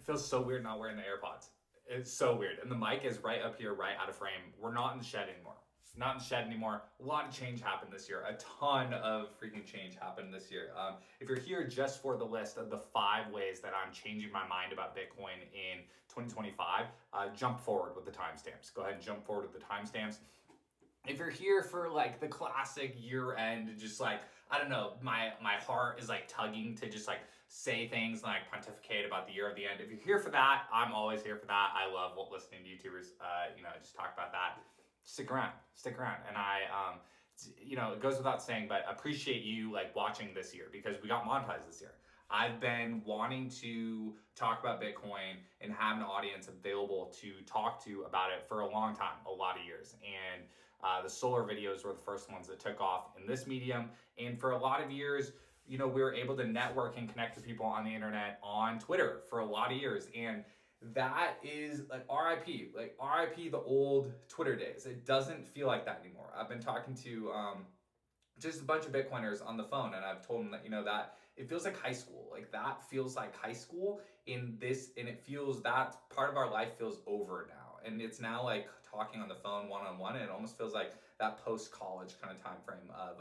feels so weird not wearing the AirPods. It's so weird. And the mic is right up here, right out of frame. We're not in the shed anymore. Not in the shed anymore. A lot of change happened this year. A ton of freaking change happened this year. If you're here just for the list of the 5 ways that I'm changing my mind about Bitcoin in 2025, jump forward with the timestamps. Go ahead and jump forward with the timestamps. If you're here for like the classic year end, just like, I don't know, my heart is like tugging to just like say things like pontificate about the year of the end. If you're here for that, I'm always here for that. I love listening to YouTubers, just talk about that. Stick around. And I, it goes without saying, but appreciate you like watching this year because we got monetized this year. I've been wanting to talk about Bitcoin and have an audience available to talk to about it for a long time, a lot of years. And the solar videos were the first ones that took off in this medium. And for a lot of years, we were able to network and connect with people on the internet on Twitter for a lot of years. And that is like RIP the old Twitter days. It doesn't feel like that anymore. I've been talking to just a bunch of Bitcoiners on the phone, and I've told them that that it feels like high school. Like that feels like high school and it feels that part of our life feels over now, and it's now like talking on the phone one-on-one, and it almost feels like that post-college kind of time frame of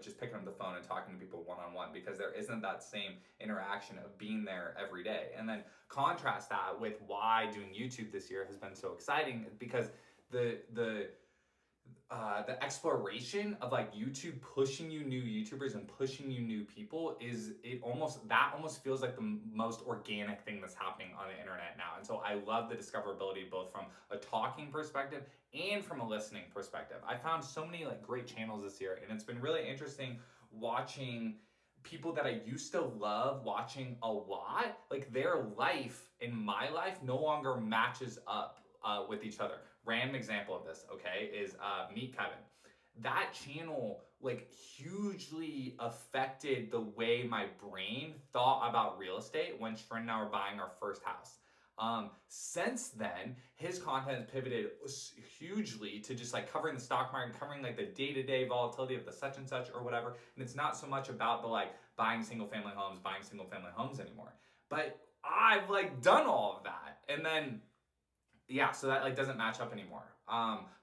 just picking up the phone and talking to people one-on-one, because there isn't that same interaction of being there every day. And then contrast that with why doing YouTube this year has been so exciting, because the exploration of like YouTube pushing you new YouTubers and pushing you new people almost feels like the most organic thing that's happening on the internet now. And so I love the discoverability both from a talking perspective and from a listening perspective. I found so many like great channels this year, and it's been really interesting watching people that I used to love watching a lot, like their life and my life no longer matches up with each other. Random example of this, okay, is Meet Kevin. That channel like hugely affected the way my brain thought about real estate when Shrin and I were buying our first house. Since then, his content has pivoted hugely to just like covering the stock market, covering like the day-to-day volatility of the such and such or whatever. And it's not so much about the like buying single family homes anymore. But I've like done all of that. And then so that like doesn't match up anymore.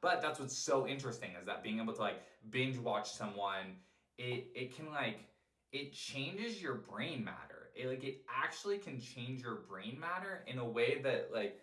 But that's what's so interesting, is that being able to like binge watch someone, it can like, it changes your brain matter. It actually can change your brain matter in a way that like,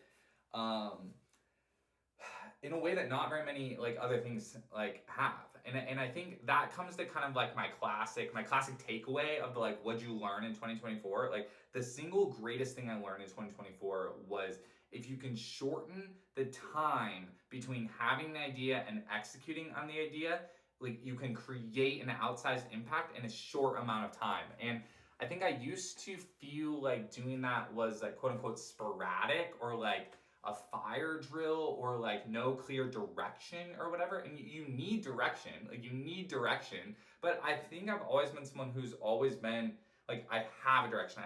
in a way that not very many like other things like have. And I think that comes to kind of like my classic takeaway of the like, what'd you learn in 2024? Like the single greatest thing I learned in 2024 was, if you can shorten the time between having an idea and executing on the idea, like you can create an outsized impact in a short amount of time. And I think I used to feel like doing that was like quote unquote sporadic, or like a fire drill, or like no clear direction or whatever. And you need direction, but I think I've always been someone who's always been like, I have a direction.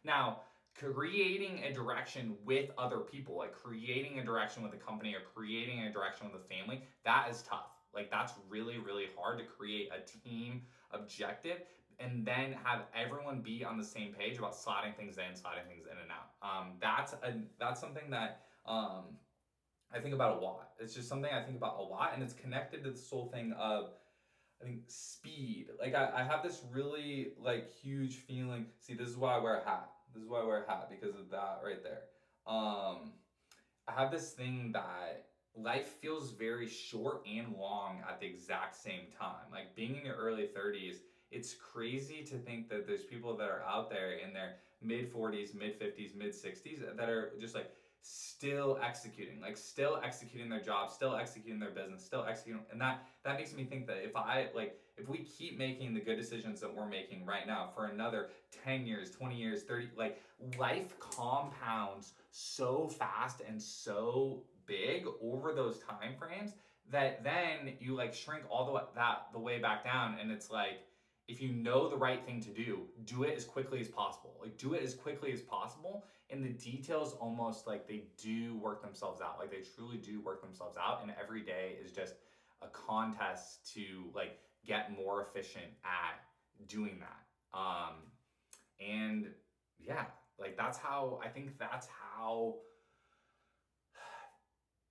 Now, creating a direction with other people, like creating a direction with a company or creating a direction with a family, that is tough. Like that's really, really hard to create a team objective and then have everyone be on the same page about slotting things in and out. That's something that I think about a lot. It's just something I think about a lot, and it's connected to this whole thing of, I think, speed. Like I have this really like huge feeling. See, this is why I wear a hat. Because of that right there. I have this thing that life feels very short and long at the exact same time. Like being in your early 30s, it's crazy to think that there's people that are out there in their mid 40s, mid 50s, mid 60s that are just like still executing their job, still executing their business, still executing. And that makes me think that if we keep making the good decisions that we're making right now for another 10 years, 20 years, 30, like life compounds so fast and so big over those time frames that then you like shrink all the way back down. And it's like, if you know the right thing to do it as quickly as possible. And the details almost like they do work themselves out. Like they truly do work themselves out. And every day is just a contest to like get more efficient at doing that. And yeah, Like I think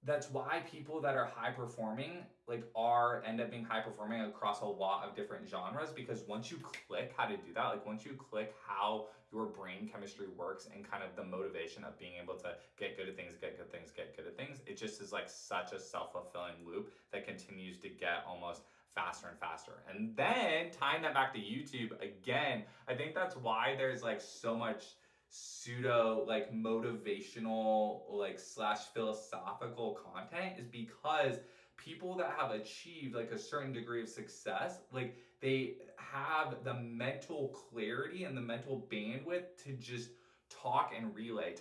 that's why people that are high performing like are end up being high performing across a lot of different genres, because once you click how to do that, like once you click how your brain chemistry works and kind of the motivation of being able to get good at things, get good things, get good at things, it just is like such a self-fulfilling loop that continues to get almost faster and faster. And then tying that back to YouTube again, I think that's why there's like so much pseudo like motivational like slash philosophical content, is because people that have achieved like a certain degree of success, like they have the mental clarity and the mental bandwidth to just talk and relay,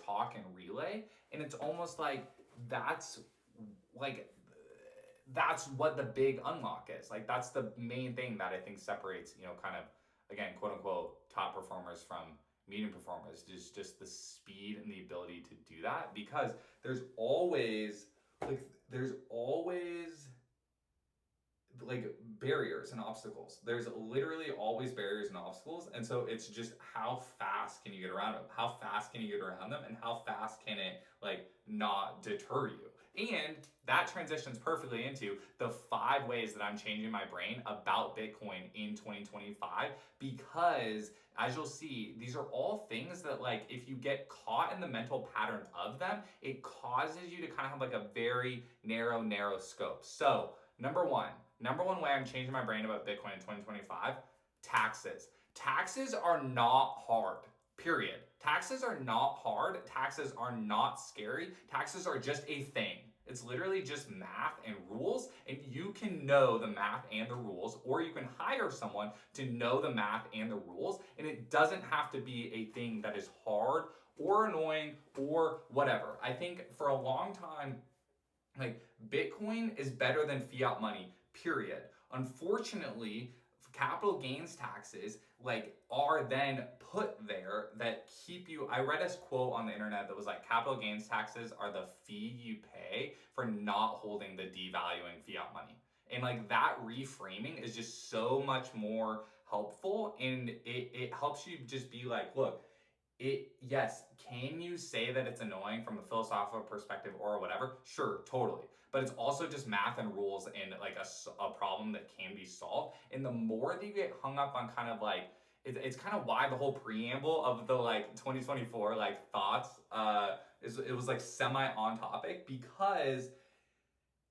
and it's almost that's like that's what the big unlock is. Like that's the main thing that I think separates, kind of again, quote unquote, top performers from medium performers, just the speed and the ability to do that, because there's always like barriers and obstacles. There's literally always barriers and obstacles, and so it's just how fast can you get around them? How fast can you get around them, and how fast can it like not deter you? And that transitions perfectly into the 5 ways that I'm changing my brain about Bitcoin in 2025, because as you'll see, these are all things that like if you get caught in the mental pattern of them, it causes you to kind of have like a very narrow scope. So number one way I'm changing my brain about Bitcoin in 2025, taxes. Taxes are not hard. Period. Taxes are not hard. Taxes are not scary. Taxes are just a thing. It's literally just math and rules, and you can know the math and the rules, or you can hire someone to know the math and the rules, and it doesn't have to be a thing that is hard or annoying or whatever. I think for a long time, like Bitcoin is better than fiat money, period. Unfortunately, capital gains taxes like are then put there that keep you. I read a quote on the internet that was like, capital gains taxes are the fee you pay for not holding the devaluing fiat money. And like that reframing is just so much more helpful, and it helps you just be like, look, yes, can you say that it's annoying from a philosophical perspective or whatever? Sure, totally. But it's also just math and rules and like a problem that can be solved. And the more that you get hung up on kind of like, it's kind of why the whole preamble of the like 2024 like thoughts it was like semi on topic, because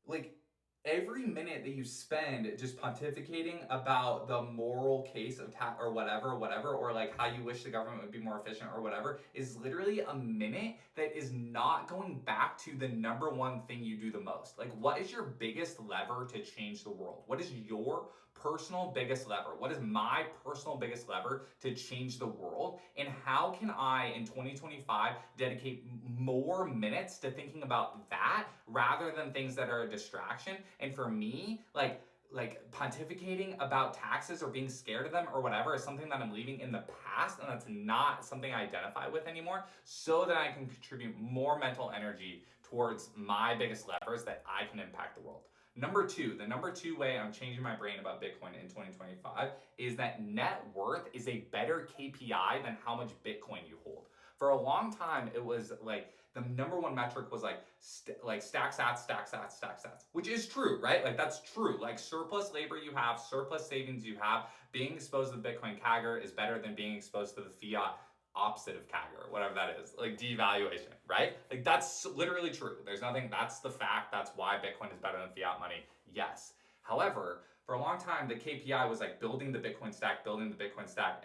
like every minute that you spend just pontificating about the moral case of tax or whatever, or like how you wish the government would be more efficient or whatever, is literally a minute that is not going back to the number one thing you do the most. Like, what is your biggest lever to change the world? What is your personal biggest lever? What is my personal biggest lever to change the world? And how can I in 2025 dedicate more minutes to thinking about that rather than things that are a distraction? And for me, like pontificating about taxes or being scared of them or whatever is something that I'm leaving in the past, and that's not something I identify with anymore, so that I can contribute more mental energy towards my biggest levers that I can impact the world. The number two way I'm changing my brain about Bitcoin in 2025 is that net worth is a better KPI than how much Bitcoin you hold. For a long time, it was like the number one metric was like stack sats, which is true, right? Like that's true. Like surplus labor you have, surplus savings you have, being exposed to the Bitcoin CAGR is better than being exposed to the fiat opposite of CAGR, whatever that is, like devaluation, right? Like that's literally true. That's the fact. That's why Bitcoin is better than fiat money. Yes. However, for a long time, the KPI was like building the Bitcoin stack.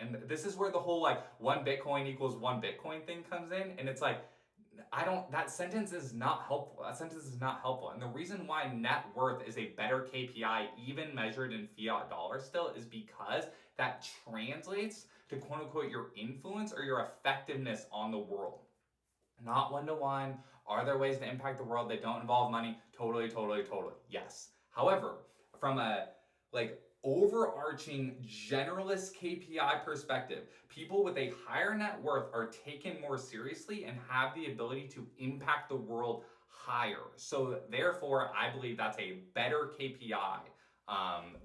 And this is where the whole like 1 Bitcoin equals 1 Bitcoin thing comes in. And it's like, that sentence is not helpful. And the reason why net worth is a better KPI, even measured in fiat dollars still, is because that translates to quote unquote your influence or your effectiveness on the world. Not one-to-one. Are there ways to impact the world that don't involve money? Totally. Yes. However, from a like overarching generalist KPI perspective, people with a higher net worth are taken more seriously and have the ability to impact the world higher. So therefore, I believe that's a better KPI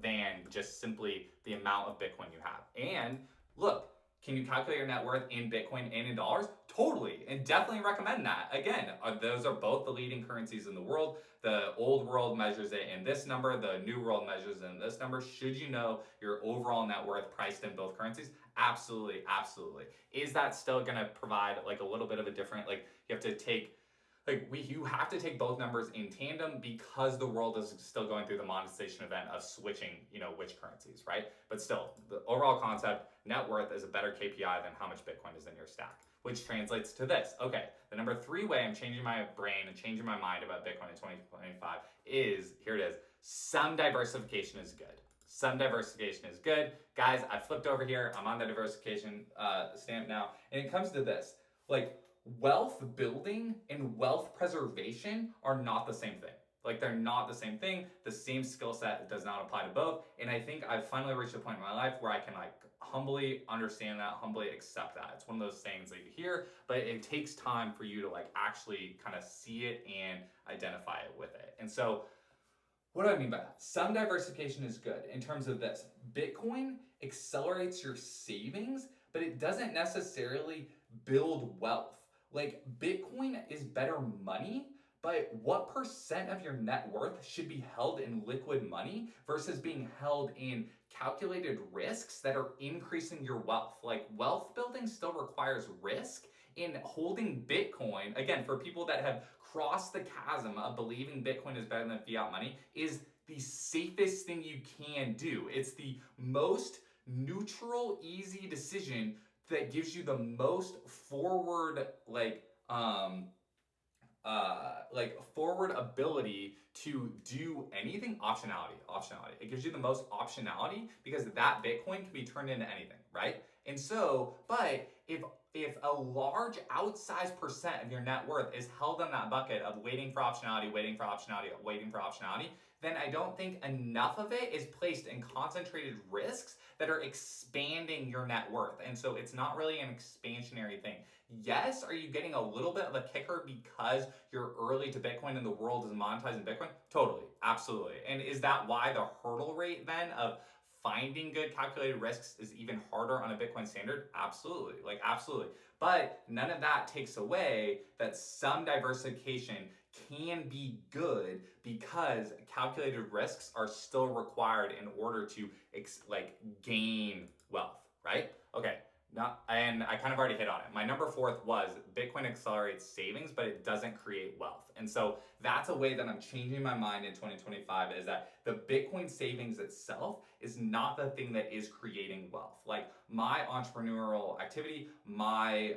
than just simply the amount of Bitcoin you have. And look, Can you calculate your net worth in Bitcoin and in dollars? Totally, and definitely recommend that. Again, those are both the leading currencies in the world. The old world measures it in this number, the new world measures it in this number. Should you know your overall net worth priced in both currencies? Absolutely, absolutely. Is that still gonna provide like a little bit of a different, like you have to take you have to take both numbers in tandem because the world is still going through the monetization event of switching, which currencies, right? But still, the overall concept, net worth is a better KPI than how much Bitcoin is in your stack, which translates to this. Okay, the number 3 way I'm changing my brain and changing my mind about Bitcoin in 2025 is, here it is, some diversification is good. Some diversification is good. Guys, I flipped over here. I'm on the diversification stamp now. And it comes to this, wealth building and wealth preservation are not the same thing. They're not the same thing. The same skill set does not apply to both. And I think I've finally reached a point in my life where I can humbly understand that, humbly accept that. It's one of those things that you hear, but it takes time for you to actually kind of see it and identify it with it. And so what do I mean by that? Some diversification is good in terms of this. Bitcoin accelerates your savings, but it doesn't necessarily build wealth. Bitcoin is better money, but what percent of your net worth should be held in liquid money versus being held in calculated risks that are increasing your wealth? Wealth building still requires risk. In holding Bitcoin, again, for people that have crossed the chasm of believing Bitcoin is better than fiat money, is the safest thing you can do. It's the most neutral, easy decision that gives you the most forward forward ability to do anything. Optionality. It gives you the most optionality because that Bitcoin can be turned into anything, right? And so, but if a large outsized percent of your net worth is held in that bucket of waiting for optionality, then I don't think enough of it is placed in concentrated risks that are expanding your net worth. And so it's not really an expansionary thing. Yes, are you getting a little bit of a kicker because you're early to Bitcoin and the world is monetizing Bitcoin? Totally, absolutely. And is that why the hurdle rate then of finding good calculated risks is even harder on a Bitcoin standard? Absolutely, absolutely. But none of that takes away that some diversification can be good because calculated risks are still required in order to gain wealth, right? Okay. And I kind of already hit on it. My number 4th was Bitcoin accelerates savings, but it doesn't create wealth. And so that's a way that I'm changing my mind in 2025, is that the Bitcoin savings itself is not the thing that is creating wealth. My entrepreneurial activity, my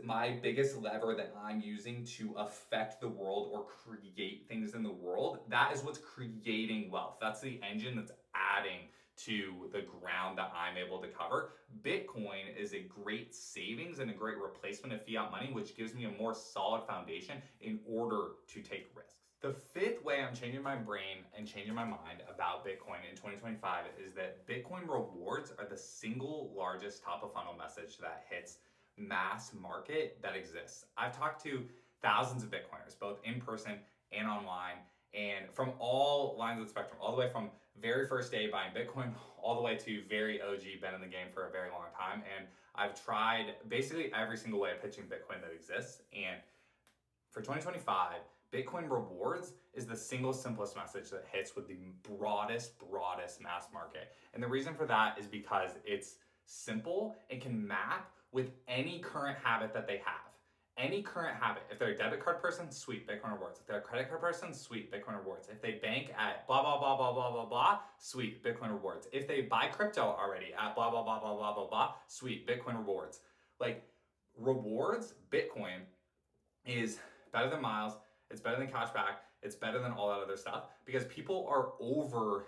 my biggest lever that I'm using to affect the world or create things in the world, that is what's creating wealth. That's the engine that's adding to the ground that I'm able to cover. Bitcoin is a great savings and a great replacement of fiat money, which gives me a more solid foundation in order to take risks. The 5th way I'm changing my brain and changing my mind about Bitcoin in 2025 is that Bitcoin rewards are the single largest top of funnel message that hits mass market that exists. I've talked to thousands of Bitcoiners, both in person and online, and from all lines of the spectrum, all the way from very first day buying Bitcoin, all the way to very OG, been in the game for a very long time. And I've tried basically every single way of pitching Bitcoin that exists. And for 2025, Bitcoin rewards is the single simplest message that hits with the broadest mass market. And the reason for that is because it's simple and can map with any current habit that they have. Any current habit. If they're a debit card person, sweet, Bitcoin rewards. If they're a credit card person, sweet, Bitcoin rewards. If they bank at blah, blah, blah, blah, blah, blah, blah, sweet, Bitcoin rewards. If they buy crypto already at blah, blah, blah, blah, blah, blah, blah, sweet, Bitcoin rewards. Rewards, Bitcoin is better than miles, it's better than cashback, it's better than all that other stuff because people are over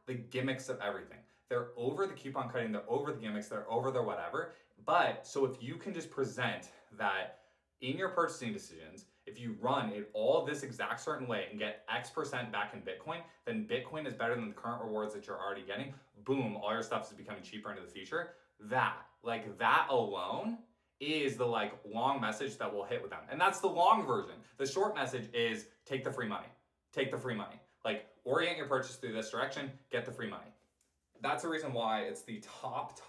the gimmicks of everything. They're over the coupon cutting, they're over the gimmicks, they're over the whatever. But so if you can just present that in your purchasing decisions, if you run it all this exact certain way and get X% back in Bitcoin, then Bitcoin is better than the current rewards that you're already getting. Boom, all your stuff is becoming cheaper into the future. That alone is the long message that will hit with them. And that's the long version. The short message is take the free money. Take the free money. Orient your purchase through this direction, get the free money. that's the reason why it's the top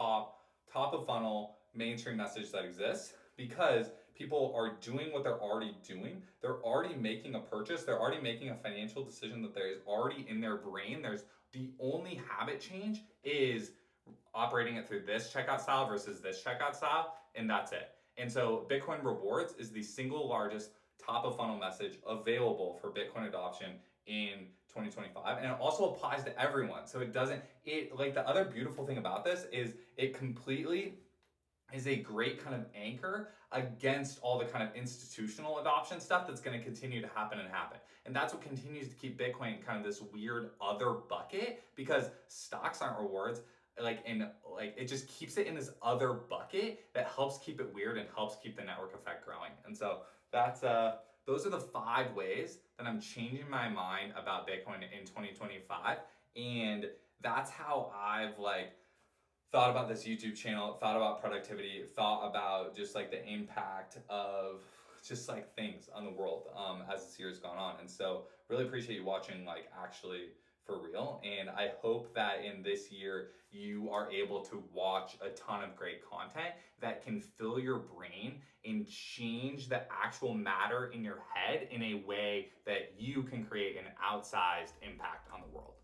of funnel mainstream message that exists, because people are doing what they're already doing. They're already making a purchase. They're already making a financial decision that there is already in their brain. There's the only habit change is operating it through this checkout style versus this checkout style, and that's it. And so Bitcoin rewards is the single largest top of funnel message available for Bitcoin adoption in 2025, and it also applies to everyone. So it doesn't, it like, the other beautiful thing about this is it completely is a great kind of anchor against all the kind of institutional adoption stuff that's going to continue to happen and happen. And that's what continues to keep Bitcoin in kind of this weird other bucket, because stocks aren't rewards. It just keeps it in this other bucket that helps keep it weird and helps keep the network effect growing. And so that's those are the 5 ways that I'm changing my mind about Bitcoin in 2025. And that's how I've thought about this YouTube channel, thought about productivity, thought about just like the impact of just like things on the world as this year's gone on. And so really appreciate you watching, like, actually for real. And I hope that in this year you are able to watch a ton of great content that can fill your brain and change the actual matter in your head in a way that you can create an outsized impact on the world.